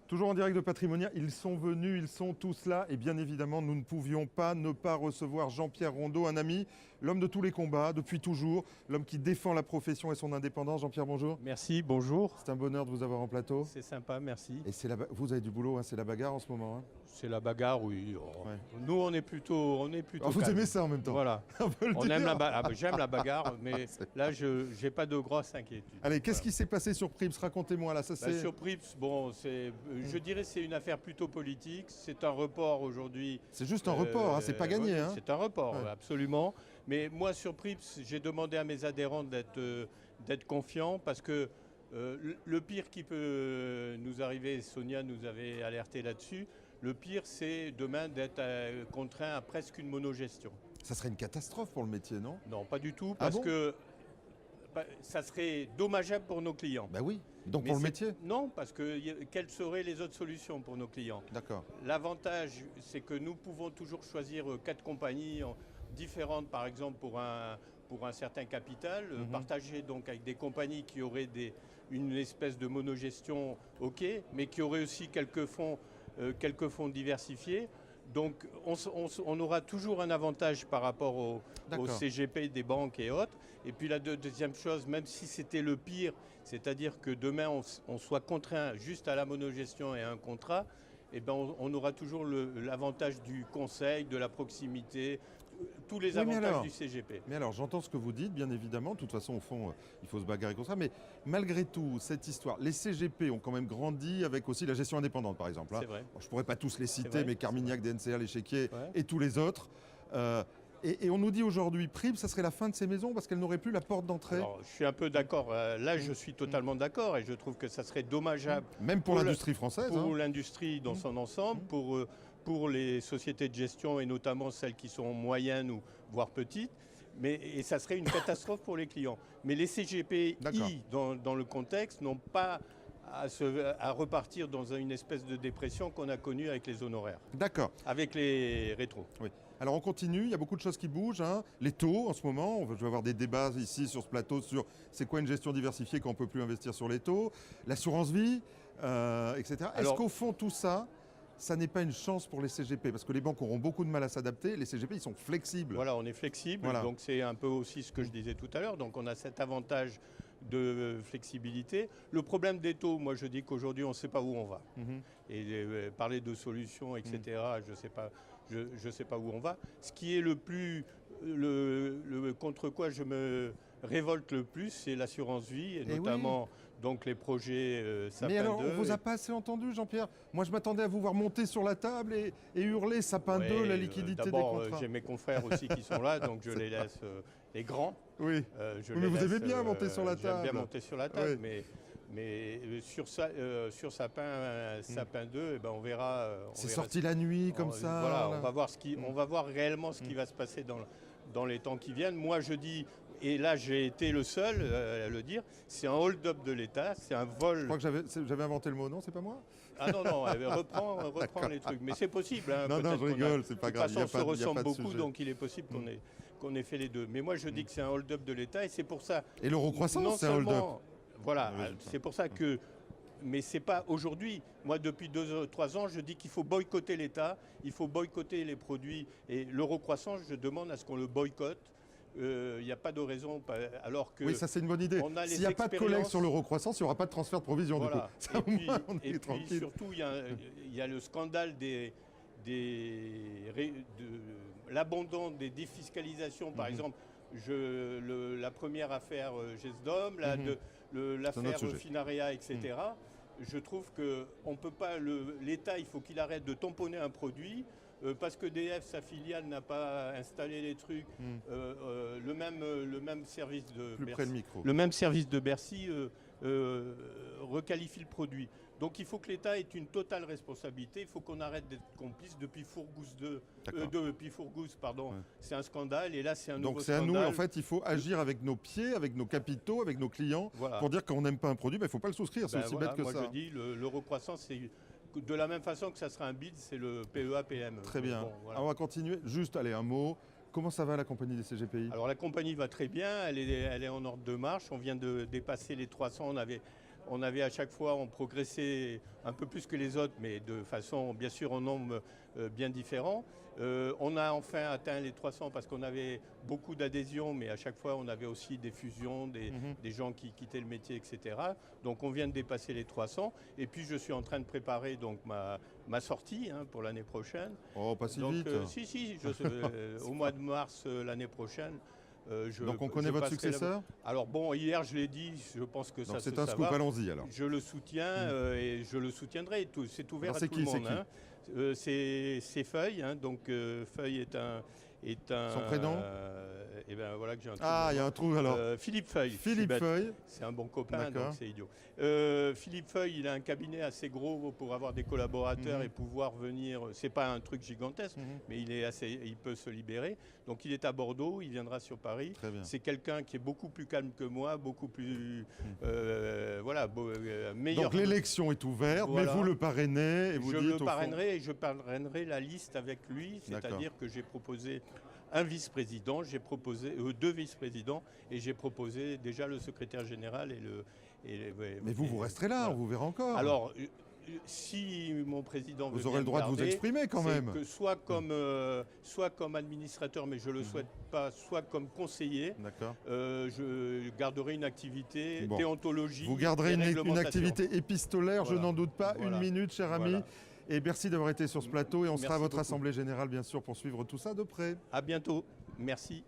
Toujours en direct de Patrimonia, ils sont venus, ils sont tous là et bien évidemment nous ne pouvions pas ne pas recevoir Jean-Pierre Rondeau, un ami, l'homme de tous les combats depuis toujours, l'homme qui défend la profession et son indépendance. Jean-Pierre, bonjour. Merci, bonjour. C'est un bonheur de vous avoir en plateau. C'est sympa, merci. Et vous avez du boulot, hein, c'est la bagarre en ce moment. Hein. C'est la bagarre, oui. Oh. Ouais. Nous, on est plutôt vous calme. aimez ça en même temps. Voilà. On aime j'aime la bagarre, mais là, je n'ai pas de grosse inquiétude. Allez, qu'est-ce qui s'est passé sur Prips? Racontez-moi là. Sur Prips, bon, je dirais c'est une affaire plutôt politique. C'est un report aujourd'hui. C'est juste un report, hein, c'est pas gagné. Oui, hein. c'est un report, absolument. Mais moi, sur Prips, j'ai demandé à mes adhérents d'être confiants parce que le pire qui peut nous arriver, Sonia nous avait alerté là-dessus, le pire, c'est demain d'être contraint à presque une monogestion. Ça serait une catastrophe pour le métier, non? Non, pas du tout, parce que ça serait dommageable pour nos clients. Ben oui, donc pour le métier? Non, parce que quelles seraient les autres solutions pour nos clients? D'accord. L'avantage, c'est que nous pouvons toujours choisir 4 compagnies différentes, par exemple pour un certain capital, partager donc avec des compagnies qui auraient une espèce de monogestion, ok, mais qui auraient aussi quelques fonds diversifiés. Donc on aura toujours un avantage par rapport au CGP des banques et autres. Et puis la deuxième chose, même si c'était le pire, c'est-à-dire que demain on soit contraint juste à la monogestion et à un contrat, eh ben on aura toujours l'avantage du conseil, de la proximité, tous les avantages du CGP. Mais alors, j'entends ce que vous dites, bien évidemment. De toute façon, au fond, il faut se bagarrer contre ça. Mais malgré tout, cette histoire, les CGP ont quand même grandi avec aussi la gestion indépendante, par exemple. C'est vrai. Bon, je ne pourrais pas tous les citer, mais Carmignac, DNCR, l'Échiquier et tous les autres. Et on nous dit aujourd'hui, Prips, ça serait la fin de ces maisons parce qu'elles n'auraient plus la porte d'entrée. Alors, je suis un peu d'accord. Là, je suis totalement d'accord et je trouve que ça serait dommageable. Même pour l'industrie française. Pour l'industrie dans son ensemble, pour les sociétés de gestion et notamment celles qui sont moyennes ou voire petites. Et ça serait une catastrophe pour les clients. Mais les CGPI, dans le contexte, n'ont pas à repartir dans une espèce de dépression qu'on a connue avec les honoraires. D'accord. Avec les rétros. Oui. Alors on continue, il y a beaucoup de choses qui bougent. Hein. Les taux en ce moment, je vais avoir des débats ici sur ce plateau sur c'est quoi une gestion diversifiée quand on ne peut plus investir sur les taux, l'assurance vie, etc. Est-ce qu'au fond tout ça, ça n'est pas une chance pour les CGP? Parce que les banques auront beaucoup de mal à s'adapter, les CGP ils sont flexibles. Voilà, on est flexible, donc c'est un peu aussi ce que je disais tout à l'heure, donc on a cet avantage de flexibilité. Le problème des taux, moi je dis qu'aujourd'hui on ne sait pas où on va. Et parler de solutions, etc., je ne sais pas où on va. Ce qui est le contre quoi je me révolte le plus, c'est l'assurance vie, et notamment donc les projets Sapin 2. Mais alors, on ne vous a pas assez entendu, Jean-Pierre? Moi, je m'attendais à vous voir monter sur la table et hurler Sapin 2, la liquidité des contrats. D'abord, j'ai mes confrères aussi qui sont là, donc je les laisse, les grands. Oui, mais vous aimez bien monter sur la table. J'aime bien monter sur la table, mais sur Sapin 2, on verra. C'est sorti la nuit, comme ça. Voilà, on va voir réellement ce qui va se passer dans les temps qui viennent. Moi, je dis, et là j'ai été le seul à le dire, c'est un hold-up de l'État, c'est un vol. Je crois que j'avais inventé le mot, non? C'est pas moi? Ah non, reprends les trucs. Mais c'est possible. Hein, non, je rigole, c'est pas grave. De toute façon, on se ressemble beaucoup, donc il est possible qu'on ait fait les deux. Mais moi, je dis que c'est un hold-up de l'État et c'est pour ça. Et l'eurocroissance, c'est un hold-up. Voilà, c'est pour ça que. Mais c'est pas aujourd'hui. Moi, depuis 2-3 ans, je dis qu'il faut boycotter l'État, il faut boycotter les produits. Et l'eurocroissance, je demande à ce qu'on le boycotte. Il n'y a pas de raison, alors que... Oui, ça c'est une bonne idée. S'il n'y a pas de collecte sur l'eurocroissance, il n'y aura pas de transfert de provision. Voilà. Du coup. Et puis surtout, il y a le scandale de l'abandon des défiscalisations. Par exemple, la première affaire GESDOM, l'affaire Finaria, etc. Je trouve que on peut pas, l'État, il faut qu'il arrête de tamponner un produit. Parce que DF, sa filiale, n'a pas installé les trucs, le même service de Plus Bercy, près le micro. Le même service de Bercy requalifie le produit. Donc il faut que l'État ait une totale responsabilité. Il faut qu'on arrête d'être complice. Depuis Fourgousse 2, depuis Fourgousse, pardon, c'est un scandale. Et là, c'est un nouveau scandale. Donc c'est à nous, en fait, il faut agir avec nos pieds, avec nos capitaux, avec nos clients, pour dire qu'on n'aime pas un produit, il ne faut pas le souscrire. C'est aussi bête que ça. Moi, je dis, l'eurocroissance, c'est... De la même façon que ça sera un bid, c'est le PEA-PME. Très bien. Bon, voilà. Alors on va continuer. Juste, allez, un mot. Comment ça va la compagnie des CGPI? Alors la compagnie va très bien, elle est en ordre de marche. On vient de dépasser les 300. on avait à chaque fois, on progressait un peu plus que les autres, mais de façon, bien sûr, en nombre bien différent. On a enfin atteint les 300 parce qu'on avait beaucoup d'adhésions, mais à chaque fois, on avait aussi des fusions, des gens qui quittaient le métier, etc. Donc, on vient de dépasser les 300. Et puis, je suis en train de préparer donc ma sortie pour l'année prochaine. Oh, pas si donc, vite. Au mois de mars l'année prochaine. Donc on connaît votre successeur? Alors bon, hier je l'ai dit, je pense que ça se c'est un scoop, allons-y alors. Je le soutiens et je le soutiendrai. C'est ouvert à tout le monde. C'est Feuille, donc Feuille est un... Son prénom? Et ben voilà que j'ai un trou. Ah, il y a un trou alors. Philippe Feuille. Philippe Feuille. C'est un bon copain, donc c'est idiot. Philippe Feuille, il a un cabinet assez gros pour avoir des collaborateurs et pouvoir venir. C'est pas un truc gigantesque, mais il peut se libérer. Donc il est à Bordeaux, il viendra sur Paris. C'est quelqu'un qui est beaucoup plus calme que moi, beaucoup plus meilleur. Donc l'élection est ouverte, mais vous le parrainez et vous dites. Je le parrainerai et je parrainerai la liste avec lui, c'est-à-dire que j'ai proposé un vice-président, j'ai proposé 2 vice-présidents et j'ai proposé déjà le secrétaire général Mais vous resterez là, voilà. On vous verra encore. Alors, si mon président vous aurez le droit de vous exprimer quand même. Que soit comme administrateur, mais je ne le souhaite pas, soit comme conseiller. Je garderai une activité déontologie. Vous garderez une activité épistolaire, je n'en doute pas. Une minute, cher ami. Et merci d'avoir été sur ce plateau et on sera à votre assemblée générale, bien sûr, pour suivre tout ça de près. À bientôt. Merci.